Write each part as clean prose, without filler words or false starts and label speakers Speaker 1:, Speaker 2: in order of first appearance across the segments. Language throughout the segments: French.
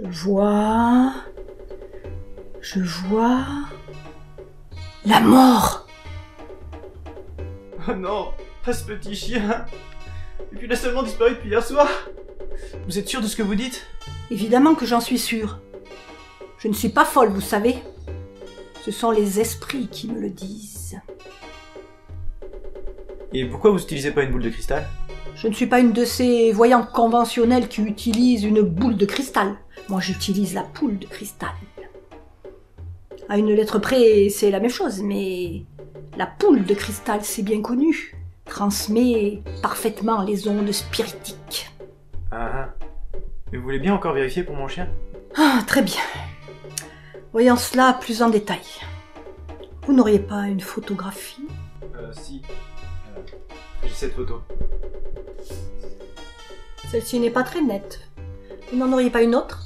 Speaker 1: Je vois... la mort.
Speaker 2: Oh non, pas ce petit chien. Et puis il a seulement disparu depuis hier soir. Vous êtes sûr de ce que vous dites?
Speaker 1: Évidemment que j'en suis sûre. Je ne suis pas folle, vous savez. Ce sont les esprits qui me le disent.
Speaker 2: Et pourquoi vous utilisez pas une boule de cristal?
Speaker 1: Je ne suis pas une de ces voyantes conventionnelles qui utilisent une boule de cristal. Moi, j'utilise la poule de cristal. À une lettre près, c'est la même chose, mais la poule de cristal, c'est bien connu, transmet parfaitement les ondes spiritiques.
Speaker 2: Ah. Et vous voulez bien encore vérifier pour mon chien?
Speaker 1: Ah, très bien. Voyons cela plus en détail. Vous n'auriez pas une photographie?
Speaker 2: Si. J'ai cette photo.
Speaker 1: Celle-ci n'est pas très nette. Vous n'en auriez pas une autre?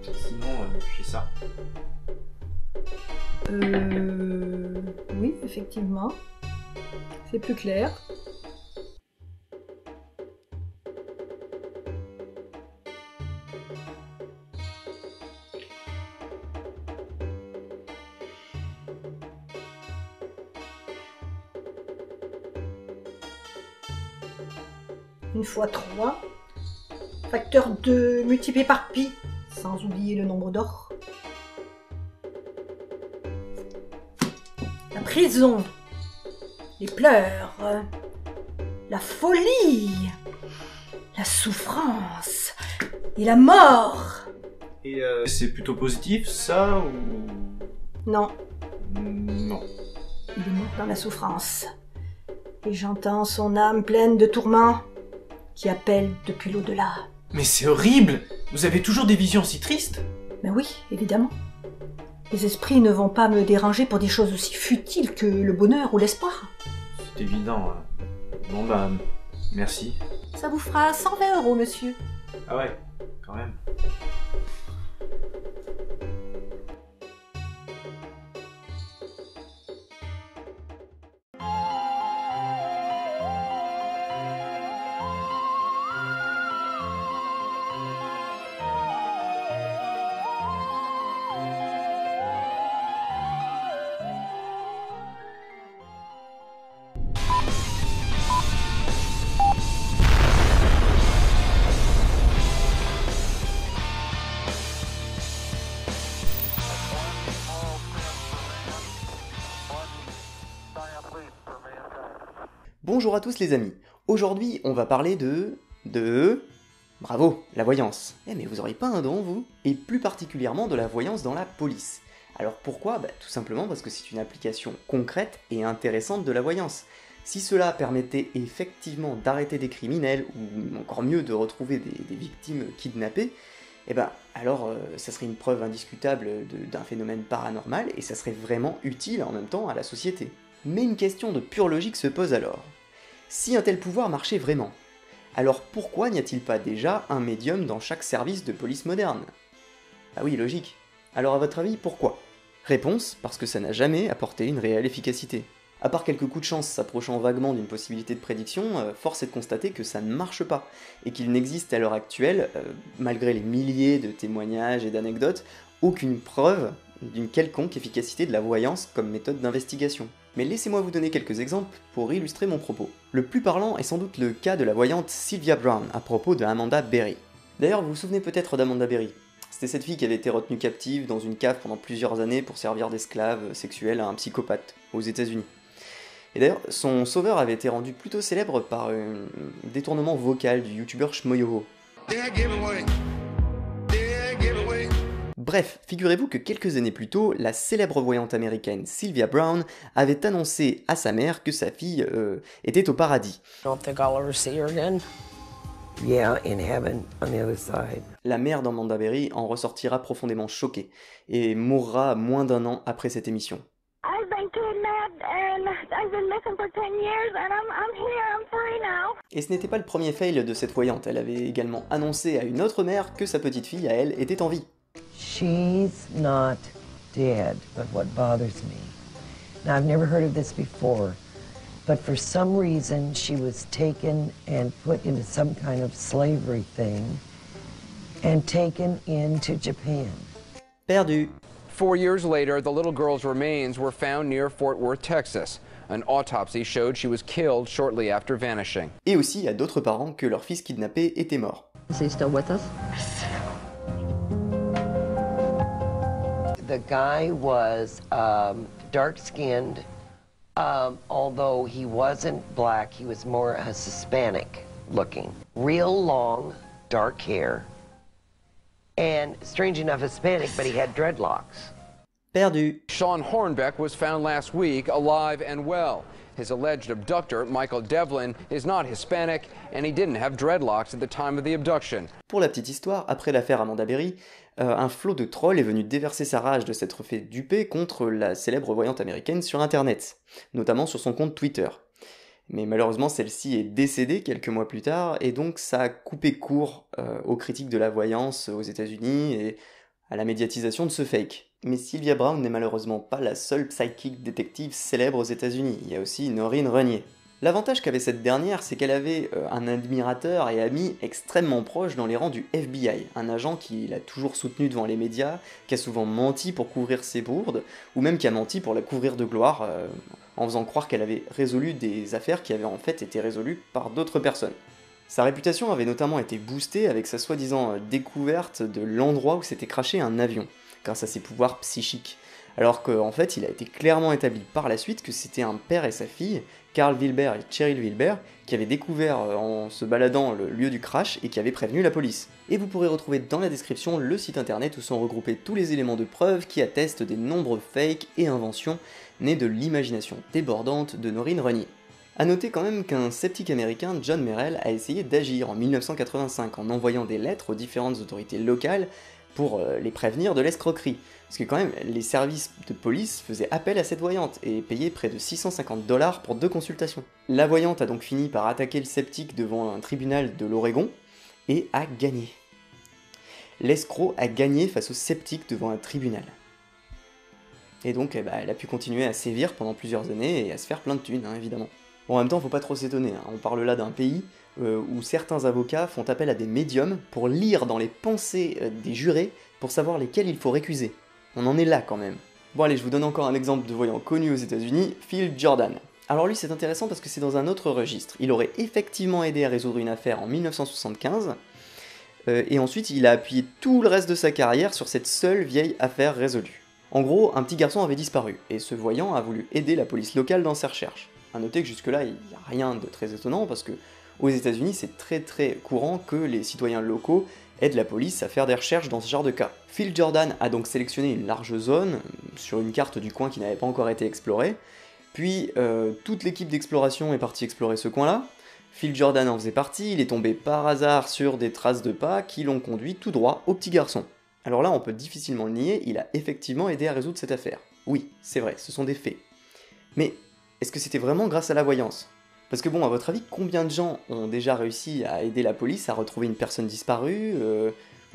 Speaker 2: Sinon, j'ai ça.
Speaker 1: Oui, effectivement. C'est plus clair. Une fois 3. Facteur 2 multiplié par pi, sans oublier le nombre d'or. La prison, les pleurs, la folie, la souffrance et la mort.
Speaker 2: Et c'est plutôt positif, ça, ou...
Speaker 1: Non,
Speaker 2: Non.
Speaker 1: il est mort dans la souffrance. Et j'entends son âme pleine de tourments qui appelle depuis l'au-delà.
Speaker 2: Mais c'est horrible! Vous avez toujours des visions si tristes?
Speaker 1: Mais oui, évidemment. Les esprits ne vont pas me déranger pour des choses aussi futiles que le bonheur ou l'espoir.
Speaker 2: C'est évident. Bon bah, merci.
Speaker 1: Ça vous fera 120 €, monsieur.
Speaker 2: Ah ouais, quand même.
Speaker 3: Bonjour à tous les amis, aujourd'hui on va parler Bravo, la voyance. Eh mais vous auriez pas un don vous? Et plus particulièrement de la voyance dans la police. Alors pourquoi? Tout simplement parce que c'est une application concrète et intéressante de la voyance. Si cela permettait effectivement d'arrêter des criminels, ou encore mieux de retrouver des victimes kidnappées, alors ça serait une preuve indiscutable d'un phénomène paranormal et ça serait vraiment utile en même temps à la société. Mais une question de pure logique se pose alors. Si un tel pouvoir marchait vraiment, alors pourquoi n'y a-t-il pas déjà un médium dans chaque service de police moderne? Ah oui, logique. Alors à votre avis, pourquoi? Réponse, parce que ça n'a jamais apporté une réelle efficacité. À part quelques coups de chance s'approchant vaguement d'une possibilité de prédiction, force est de constater que ça ne marche pas, et qu'il n'existe à l'heure actuelle, malgré les milliers de témoignages et d'anecdotes, aucune preuve d'une quelconque efficacité de la voyance comme méthode d'investigation. Mais laissez-moi vous donner quelques exemples pour illustrer mon propos. Le plus parlant est sans doute le cas de la voyante Sylvia Browne à propos de Amanda Berry. D'ailleurs, vous vous souvenez peut-être d'Amanda Berry. C'était cette fille qui avait été retenue captive dans une cave pendant plusieurs années pour servir d'esclave sexuelle à un psychopathe aux États-Unis. Et d'ailleurs, son sauveur avait été rendu plutôt célèbre par un détournement vocal du youtubeur Shmoyoho. Bref, figurez-vous que quelques années plus tôt, la célèbre voyante américaine Sylvia Browne avait annoncé à sa mère que sa fille était au paradis.
Speaker 4: Yeah, in heaven, on the other side.
Speaker 3: La mère d'Amanda Berry en ressortira profondément choquée et mourra moins d'un an après cette émission. Et ce n'était pas le premier fail de cette voyante, elle avait également annoncé à une autre mère que sa petite fille à elle était en vie.
Speaker 4: She's not dead, but what bothers me. Now I've never heard of this before, but for some reason she was taken and put into some kind of slavery thing, and taken into Japan.
Speaker 3: Perdu.
Speaker 5: 4 years later, the little girl's remains were found near Fort Worth, Texas. An autopsy showed she was killed shortly after vanishing.
Speaker 3: Et aussi à d'autres parents que leur fils kidnappé était mort.
Speaker 6: Is he still with us?
Speaker 4: The guy was dark-skinned, although he wasn't black, he was more Hispanic looking. Real long, dark hair, and strange enough Hispanic, but he had dreadlocks.
Speaker 3: Perdu.
Speaker 5: Sean Hornbeck was found last week alive and well. His alleged abductor, Michael Devlin, is not Hispanic and he didn't have dreadlocks at the time of the abduction.
Speaker 3: Pour la petite histoire, après l'affaire Amanda Berry, un flot de trolls est venu déverser sa rage de s'être fait duper contre la célèbre voyante américaine sur internet, notamment sur son compte Twitter. Mais malheureusement, celle-ci est décédée quelques mois plus tard, et donc ça a coupé court aux critiques de la voyance aux États-Unis et à la médiatisation de ce fake. Mais Sylvia Browne n'est malheureusement pas la seule psychic détective célèbre aux États-Unis, il y a aussi Noreen Renier. L'avantage qu'avait cette dernière, c'est qu'elle avait un admirateur et ami extrêmement proche dans les rangs du FBI, un agent qui l'a toujours soutenu devant les médias, qui a souvent menti pour couvrir ses bourdes, ou même qui a menti pour la couvrir de gloire, en faisant croire qu'elle avait résolu des affaires qui avaient en fait été résolues par d'autres personnes. Sa réputation avait notamment été boostée avec sa soi-disant découverte de l'endroit où s'était crashé un avion, grâce à ses pouvoirs psychiques. Alors qu'en fait, il a été clairement établi par la suite que c'était un père et sa fille, Carl Wilber et Cheryl Wilber, qui avaient découvert en se baladant le lieu du crash et qui avaient prévenu la police. Et vous pourrez retrouver dans la description le site internet où sont regroupés tous les éléments de preuve qui attestent des nombreux fakes et inventions nés de l'imagination débordante de Noreen Renier. A noter quand même qu'un sceptique américain, John Merrill, a essayé d'agir en 1985 en envoyant des lettres aux différentes autorités locales pour les prévenir de l'escroquerie. Parce que quand même, les services de police faisaient appel à cette voyante et payaient près de 650 $ pour 2 consultations. La voyante a donc fini par attaquer le sceptique devant un tribunal de l'Oregon et a gagné. L'escroc a gagné face au sceptique devant un tribunal. Et donc elle a pu continuer à sévir pendant plusieurs années et à se faire plein de thunes, évidemment. Bon, en même temps, faut pas trop s'étonner, on parle là d'un pays où certains avocats font appel à des médiums pour lire dans les pensées des jurés pour savoir lesquels il faut récuser. On en est là quand même. Bon allez, je vous donne encore un exemple de voyant connu aux États-Unis, Phil Jordan. Alors lui c'est intéressant parce que c'est dans un autre registre. Il aurait effectivement aidé à résoudre une affaire en 1975, et ensuite il a appuyé tout le reste de sa carrière sur cette seule vieille affaire résolue. En gros, un petit garçon avait disparu, et ce voyant a voulu aider la police locale dans ses recherches. A noter que jusque-là, il n'y a rien de très étonnant, parce que aux États-Unis, c'est très très courant que les citoyens locaux aident la police à faire des recherches dans ce genre de cas. Phil Jordan a donc sélectionné une large zone, sur une carte du coin qui n'avait pas encore été explorée, puis toute l'équipe d'exploration est partie explorer ce coin-là. Phil Jordan en faisait partie, il est tombé par hasard sur des traces de pas qui l'ont conduit tout droit au petit garçon. Alors là, on peut difficilement le nier, il a effectivement aidé à résoudre cette affaire. Oui, c'est vrai, ce sont des faits. Mais est-ce que c'était vraiment grâce à la voyance ? Parce que bon, à votre avis, combien de gens ont déjà réussi à aider la police à retrouver une personne disparue,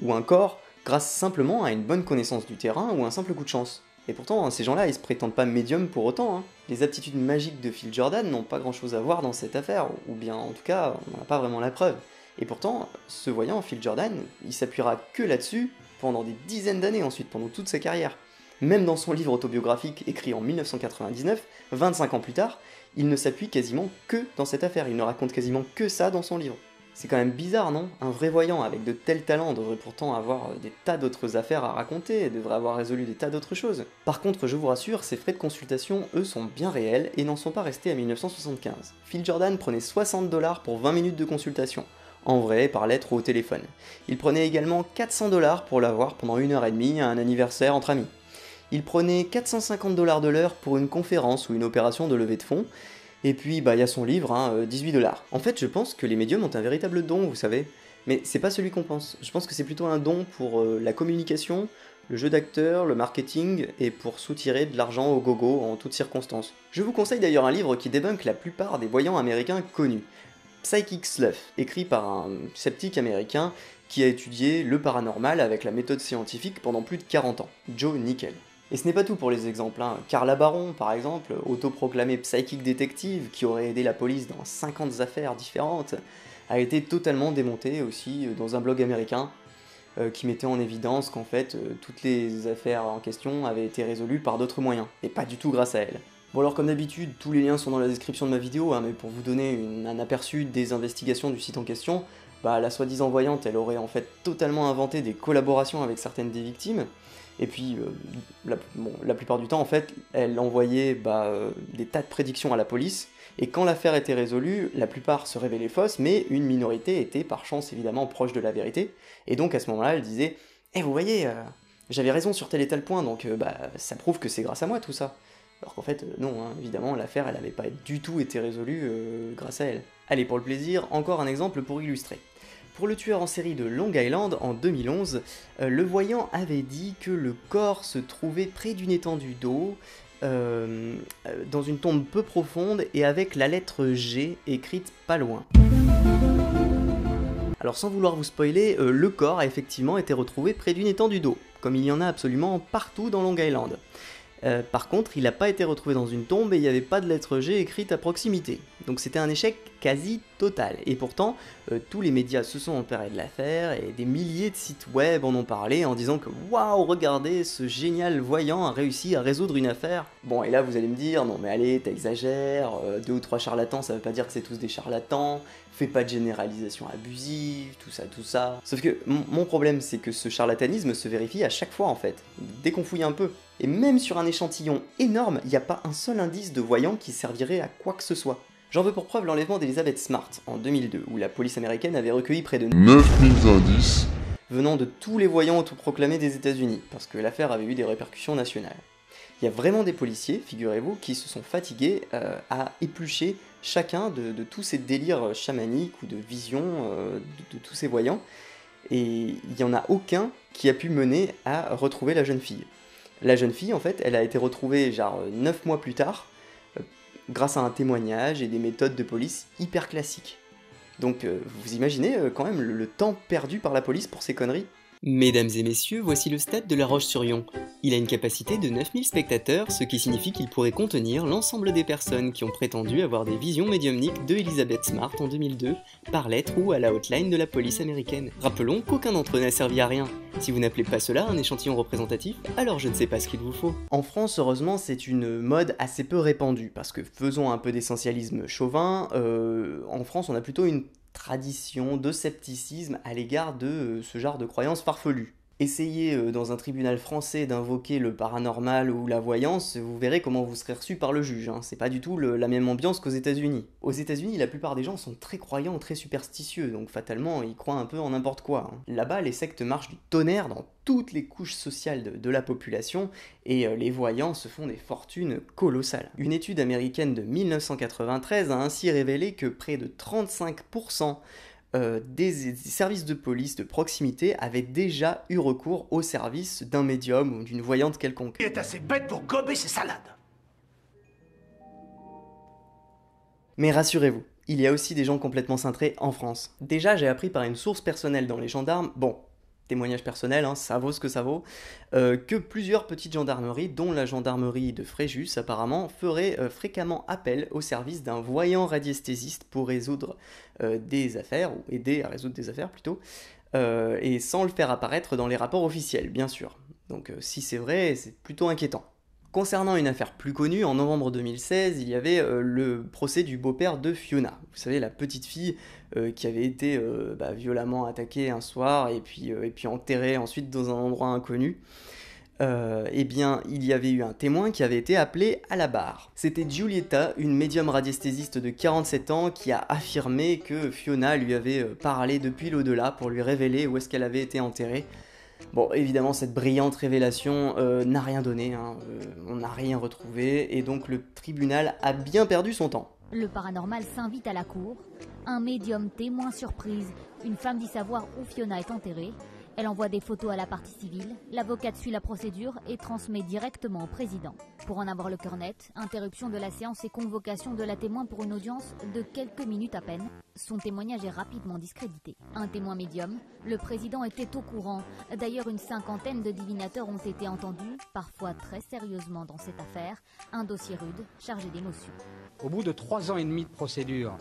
Speaker 3: ou un corps, grâce simplement à une bonne connaissance du terrain ou un simple coup de chance ? Et pourtant, ces gens-là, ils se prétendent pas médiums pour autant. Les aptitudes magiques de Phil Jordan n'ont pas grand-chose à voir dans cette affaire, ou bien en tout cas, on n'en a pas vraiment la preuve. Et pourtant, ce voyant, Phil Jordan, il s'appuiera que là-dessus pendant des dizaines d'années ensuite, pendant toute sa carrière. Même dans son livre autobiographique écrit en 1999, 25 ans plus tard, il ne s'appuie quasiment que dans cette affaire, il ne raconte quasiment que ça dans son livre. C'est quand même bizarre, non ? Un vrai voyant avec de tels talents devrait pourtant avoir des tas d'autres affaires à raconter, et devrait avoir résolu des tas d'autres choses. Par contre, je vous rassure, ces frais de consultation, eux, sont bien réels et n'en sont pas restés à 1975. Phil Jordan prenait 60 $ pour 20 minutes de consultation, en vrai, par lettre ou au téléphone. Il prenait également 400 $ pour l'avoir pendant 1h30 à un anniversaire entre amis. Il prenait 450 $ de l'heure pour une conférence ou une opération de levée de fonds, et puis il y a son livre, 18 $. En fait, je pense que les médiums ont un véritable don, vous savez, mais c'est pas celui qu'on pense. Je pense que c'est plutôt un don pour la communication, le jeu d'acteur, le marketing, et pour soutirer de l'argent au gogo en toutes circonstances. Je vous conseille d'ailleurs un livre qui débunk la plupart des voyants américains connus, Psychic Slough, écrit par un sceptique américain qui a étudié le paranormal avec la méthode scientifique pendant plus de 40 ans, Joe Nickell. Et ce n'est pas tout pour les exemples, Carla Baron, par exemple, autoproclamée psychic détective qui aurait aidé la police dans 50 affaires différentes, a été totalement démontée aussi dans un blog américain. qui mettait en évidence qu'en fait toutes les affaires en question avaient été résolues par d'autres moyens, et pas du tout grâce à elle. Bon alors comme d'habitude, tous les liens sont dans la description de ma vidéo, hein, mais pour vous donner un aperçu des investigations du site en question, la soi-disant voyante, elle aurait en fait totalement inventé des collaborations avec certaines des victimes, et puis la plupart du temps en fait, elle envoyait des tas de prédictions à la police, et quand l'affaire était résolue, la plupart se révélaient fausses, mais une minorité était par chance évidemment proche de la vérité, et donc à ce moment-là elle disait « Eh vous voyez, j'avais raison sur tel et tel point, donc ça prouve que c'est grâce à moi tout ça ». Alors qu'en fait, non, hein, évidemment, l'affaire, elle n'avait pas du tout été résolue grâce à elle. Allez, pour le plaisir, encore un exemple pour illustrer. Pour le tueur en série de Long Island, en 2011, le voyant avait dit que le corps se trouvait près d'une étendue d'eau, dans une tombe peu profonde et avec la lettre G écrite pas loin. Alors sans vouloir vous spoiler, le corps a effectivement été retrouvé près d'une étendue d'eau, comme il y en a absolument partout dans Long Island. Par contre, il n'a pas été retrouvé dans une tombe et il n'y avait pas de lettre G écrite à proximité. Donc c'était un échec quasi total. Et pourtant, tous les médias se sont emparés de l'affaire et des milliers de sites web en ont parlé en disant que « Waouh, regardez, ce génial voyant a réussi à résoudre une affaire !» Bon, et là vous allez me dire « Non mais allez, t'exagères, 2 ou 3 charlatans, ça veut pas dire que c'est tous des charlatans, fais pas de généralisation abusive, tout ça... » Sauf que mon problème, c'est que ce charlatanisme se vérifie à chaque fois en fait, dès qu'on fouille un peu. Et même sur un échantillon énorme, il n'y a pas un seul indice de voyant qui servirait à quoi que ce soit. J'en veux pour preuve l'enlèvement d'Elizabeth Smart en 2002, où la police américaine avait recueilli près de
Speaker 6: 9000 indices
Speaker 3: venant de tous les voyants autoproclamés des États-Unis, parce que l'affaire avait eu des répercussions nationales. Il y a vraiment des policiers, figurez-vous, qui se sont fatigués à éplucher chacun de tous ces délires chamaniques ou de visions de tous ces voyants, et il n'y en a aucun qui a pu mener à retrouver la jeune fille. La jeune fille, en fait, elle a été retrouvée genre 9 mois plus tard, grâce à un témoignage et des méthodes de police hyper classiques. Donc vous imaginez quand même le temps perdu par la police pour ces conneries ? Mesdames et messieurs, voici le stade de La Roche-sur-Yon. Il a une capacité de 9000 spectateurs, ce qui signifie qu'il pourrait contenir l'ensemble des personnes qui ont prétendu avoir des visions médiumniques de Elizabeth Smart en 2002, par lettre ou à la hotline de la police américaine. Rappelons qu'aucun d'entre eux n'a servi à rien. Si vous n'appelez pas cela un échantillon représentatif, alors je ne sais pas ce qu'il vous faut. En France, heureusement, c'est une mode assez peu répandue, parce que faisons un peu d'essentialisme chauvin, en France on a plutôt une tradition de scepticisme à l'égard de ce genre de croyances farfelues. Essayez dans un tribunal français d'invoquer le paranormal ou la voyance, vous verrez comment vous serez reçu par le juge, hein. C'est pas du tout la même ambiance qu'aux États-Unis. Aux États-Unis, la plupart des gens sont très croyants, très superstitieux, donc fatalement ils croient un peu en n'importe quoi, hein. Là-bas, les sectes marchent du tonnerre dans toutes les couches sociales de la population, et les voyants se font des fortunes colossales. Une étude américaine de 1993 a ainsi révélé que près de 35% des services de police de proximité avaient déjà eu recours au service d'un médium ou d'une voyante quelconque.
Speaker 7: Il est assez bête pour gober ses salades.
Speaker 3: Mais rassurez-vous, il y a aussi des gens complètement cintrés en France. Déjà, j'ai appris par une source personnelle dans les gendarmes, bon, témoignage personnel, hein, ça vaut ce que ça vaut, que plusieurs petites gendarmeries, dont la gendarmerie de Fréjus apparemment, feraient fréquemment appel au service d'un voyant radiesthésiste pour résoudre des affaires, ou aider à résoudre des affaires plutôt, et sans le faire apparaître dans les rapports officiels, bien sûr. Donc si c'est vrai, c'est plutôt inquiétant. Concernant une affaire plus connue, en novembre 2016, il y avait le procès du beau-père de Fiona. Vous savez, la petite fille qui avait été violemment attaquée un soir et puis enterrée ensuite dans un endroit inconnu. Eh bien, il y avait eu un témoin qui avait été appelé à la barre. C'était Giulietta, une médium radiesthésiste de 47 ans qui a affirmé que Fiona lui avait parlé depuis l'au-delà pour lui révéler où est-ce qu'elle avait été enterrée. Bon, évidemment, cette brillante révélation n'a rien donné, hein, on n'a rien retrouvé, et donc le tribunal a bien perdu son temps.
Speaker 8: Le paranormal s'invite à la cour. Un médium témoin surprise. Une femme dit savoir où Fiona est enterrée. Elle envoie des photos à la partie civile. L'avocate suit la procédure et transmet directement au président. Pour en avoir le cœur net, interruption de la séance et convocation de la témoin pour une audience de quelques minutes à peine. Son témoignage est rapidement discrédité. Un témoin médium, le président était au courant. D'ailleurs, une 50aine de divinateurs ont été entendus, parfois très sérieusement dans cette affaire. Un dossier rude, chargé d'émotions.
Speaker 9: Au bout de 3 ans et demi de procédure,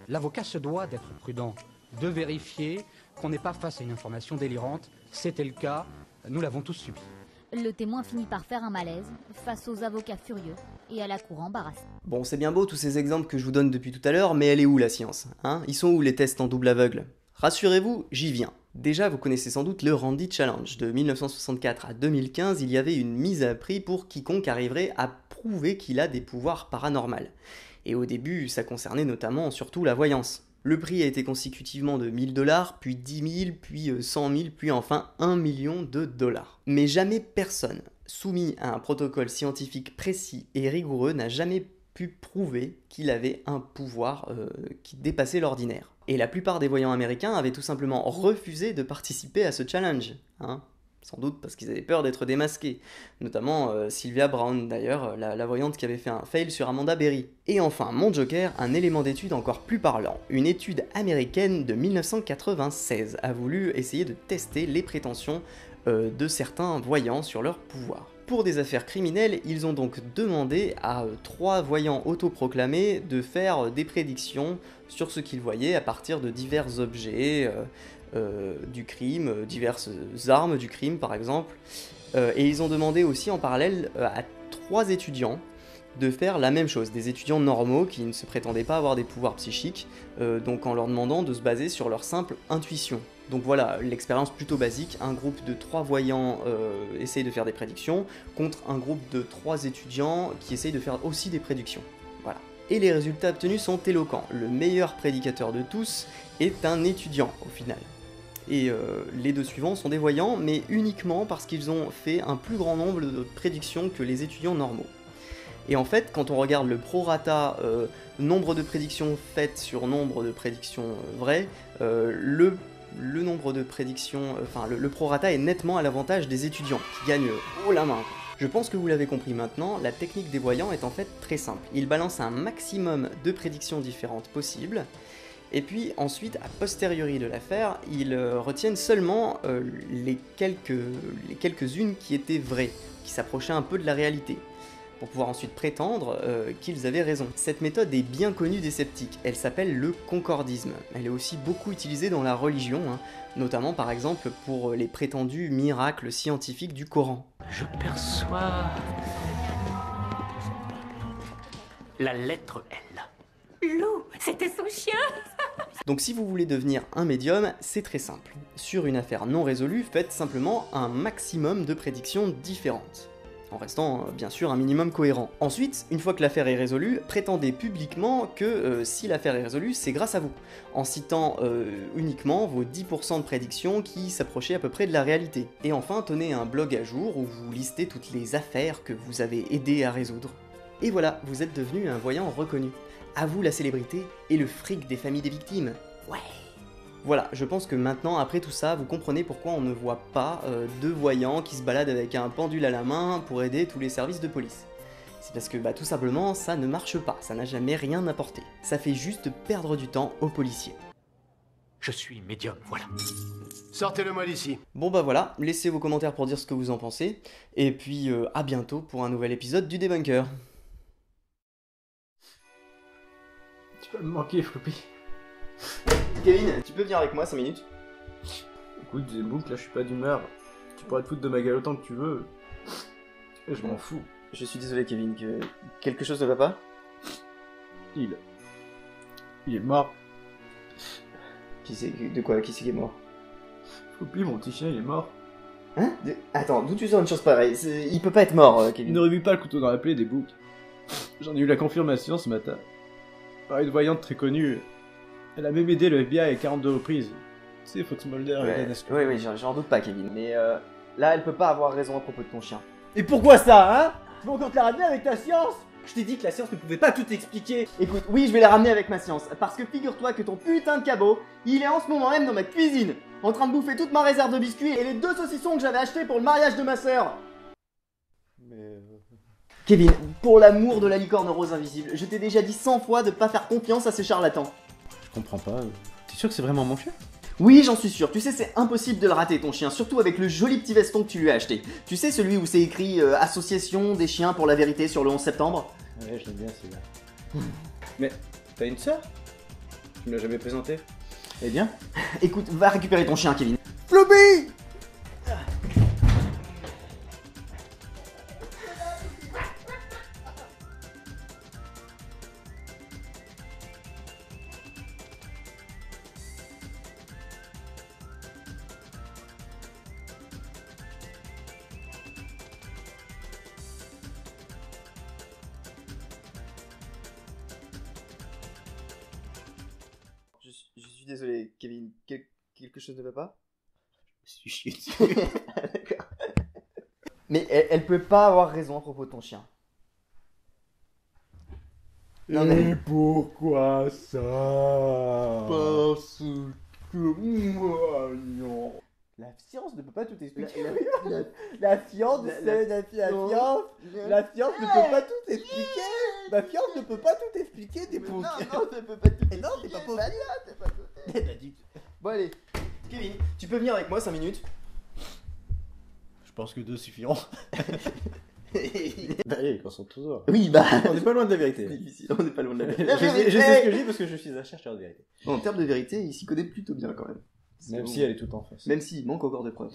Speaker 9: l'avocat se doit d'être prudent, de vérifier
Speaker 6: qu'on n'est pas face à une information délirante. C'était le cas, nous l'avons tous subi.
Speaker 8: Le témoin finit par faire un malaise face aux avocats furieux et à la cour embarrassée.
Speaker 3: Bon, c'est bien beau tous ces exemples que je vous donne depuis tout à l'heure, mais elle est où la science, hein? Ils sont où les tests en double aveugle? Rassurez-vous, j'y viens. Déjà, vous connaissez sans doute le Randy Challenge. De 1964 à 2015, il y avait une mise à prix pour quiconque arriverait à prouver qu'il a des pouvoirs paranormaux. Et au début, ça concernait notamment surtout la voyance. Le prix a été consécutivement de 1000 $, puis 10 000, puis 100 000, puis enfin 1 million de dollars. Mais jamais personne, soumis à un protocole scientifique précis et rigoureux, n'a jamais pu prouver qu'il avait un pouvoir qui dépassait l'ordinaire. Et la plupart des voyants américains avaient tout simplement refusé de participer à ce challenge, hein. Sans doute parce qu'ils avaient peur d'être démasqués, notamment Sylvia Brown d'ailleurs, la voyante qui avait fait un fail sur Amanda Berry. Et enfin, mon joker, un élément d'étude encore plus parlant. Une étude américaine de 1996 a voulu essayer de tester les prétentions de certains voyants sur leur pouvoir. Pour des affaires criminelles, ils ont donc demandé à 3 voyants autoproclamés de faire des prédictions sur ce qu'ils voyaient à partir de divers objets du crime, diverses armes du crime par exemple. Et ils ont demandé aussi en parallèle à 3 étudiants de faire la même chose, des étudiants normaux qui ne se prétendaient pas avoir des pouvoirs psychiques, donc en leur demandant de se baser sur leur simple intuition. Donc voilà, l'expérience plutôt basique, un groupe de 3 voyants essaye de faire des prédictions, contre un groupe de 3 étudiants qui essayent de faire aussi des prédictions. Voilà. Et les résultats obtenus sont éloquents. Le meilleur prédicateur de tous est un étudiant au final. Et les 2 suivants sont des voyants, mais uniquement parce qu'ils ont fait un plus grand nombre de prédictions que les étudiants normaux. Et en fait, quand on regarde le prorata nombre de prédictions faites sur nombre de prédictions vraies, le nombre de prédictions, le prorata est nettement à l'avantage des étudiants, qui gagnent haut la main. Je pense que vous l'avez compris maintenant, la technique des voyants est en fait très simple. Ils balancent un maximum de prédictions différentes possibles, et puis ensuite, a posteriori de l'affaire, ils retiennent seulement les quelques-unes qui étaient vraies, qui s'approchaient un peu de la réalité, pour pouvoir ensuite prétendre qu'ils avaient raison. Cette méthode est bien connue des sceptiques, elle s'appelle le concordisme. Elle est aussi beaucoup utilisée dans la religion, hein, notamment par exemple pour les prétendus miracles scientifiques du Coran.
Speaker 7: Je perçois la lettre L.
Speaker 9: Lou, c'était son chien.
Speaker 3: Donc si vous voulez devenir un médium, c'est très simple. Sur une affaire non résolue, faites simplement un maximum de prédictions différentes, en restant bien sûr un minimum cohérent. Ensuite, une fois que l'affaire est résolue, prétendez publiquement que si l'affaire est résolue, c'est grâce à vous, en citant uniquement vos 10% de prédictions qui s'approchaient à peu près de la réalité. Et enfin, tenez un blog à jour où vous listez toutes les affaires que vous avez aidé à résoudre. Et voilà, vous êtes devenu un voyant reconnu. À vous la célébrité et le fric des familles des victimes. Ouais. Voilà, je pense que maintenant, après tout ça, vous comprenez pourquoi on ne voit pas de voyants qui se baladent avec un pendule à la main pour aider tous les services de police. C'est parce que, tout simplement, ça ne marche pas, ça n'a jamais rien apporté. Ça fait juste perdre du temps aux policiers.
Speaker 7: Je suis médium, voilà. Sortez-le-moi d'ici.
Speaker 3: Bon voilà, laissez vos commentaires pour dire ce que vous en pensez, et puis à bientôt pour un nouvel épisode du Débunker.
Speaker 2: Tu vas me manquer, Floppy.
Speaker 3: Kevin, tu peux venir avec moi 5 minutes?
Speaker 2: Écoute, Zebouk, là je suis pas d'humeur. Tu pourrais te foutre de ma gueule autant que tu veux. Et je m'en fous.
Speaker 3: Je suis désolé Kevin, que quelque chose ne va pas?
Speaker 2: Il est mort.
Speaker 3: Qui c'est qui est mort?
Speaker 2: Floppy, mon petit chien, il est mort.
Speaker 3: Hein? Attends, d'où tu sors une chose pareille? Il peut pas être mort, Kevin.
Speaker 2: Ne remue pas le couteau dans la plaie, des boucs. J'en ai eu la confirmation ce matin. Par une voyante très connue. Elle a même aidé le FBI à 42 reprises. Tu sais, Fox Mulder et Dan Escobar.
Speaker 3: Oui, j'en doute pas, Kevin. Mais là, elle peut pas avoir raison à propos de ton chien.
Speaker 10: Et pourquoi ça, hein? Tu veux encore te la ramener avec ta science? Je t'ai dit que la science ne pouvait pas tout expliquer.
Speaker 3: Écoute, oui, je vais la ramener avec ma science. Parce que figure-toi que ton putain de cabot, il est en ce moment même dans ma cuisine, en train de bouffer toute ma réserve de biscuits et les 2 saucissons que j'avais achetés pour le mariage de ma sœur. Kevin, pour l'amour de la licorne rose invisible, je t'ai déjà dit 100 fois de pas faire confiance à ces charlatans.
Speaker 2: Je comprends pas. T'es sûr que c'est vraiment mon chien?
Speaker 3: Oui, j'en suis sûr. Tu sais, c'est impossible de le rater, ton chien, surtout avec le joli petit veston que tu lui as acheté. Tu sais, celui où c'est écrit Association des chiens pour la vérité sur le 11 septembre?
Speaker 2: Ouais, je l'aime bien celui-là. Mais t'as une sœur? Tu me l'as jamais présentée?
Speaker 10: Eh bien.
Speaker 3: Écoute, va récupérer ton chien, Kevin.
Speaker 10: Floppy!
Speaker 3: Je suis désolé, Kevin. Quelque chose ne va pas?
Speaker 10: Je suis chié dessus.
Speaker 3: D'accord. Mais elle peut pas avoir raison à propos de ton chien. Non, mais...
Speaker 10: pourquoi ça? Parce que moi, non. La science ne peut pas tout expliquer. La science ne peut pas tout expliquer. La science ne peut pas tout expliquer des boucs.
Speaker 3: Non, ça peut pas tout expliquer.
Speaker 10: Non, c'est pas possible.
Speaker 3: Bon, allez. Kevin, tu peux venir avec moi 5 minutes?
Speaker 10: Je pense que 2 suffiront. Allez, concentre-toi.
Speaker 3: Oui, bah...
Speaker 10: On n'est pas loin de la vérité.
Speaker 3: Difficile, on n'est pas loin de la
Speaker 10: Je
Speaker 3: vérité.
Speaker 10: sais ce que je dis parce que je suis un chercheur de vérité.
Speaker 3: En termes de vérité, il s'y connaît plutôt bien quand même.
Speaker 10: Même si elle est toute en face.
Speaker 3: Même s'il manque encore de preuves.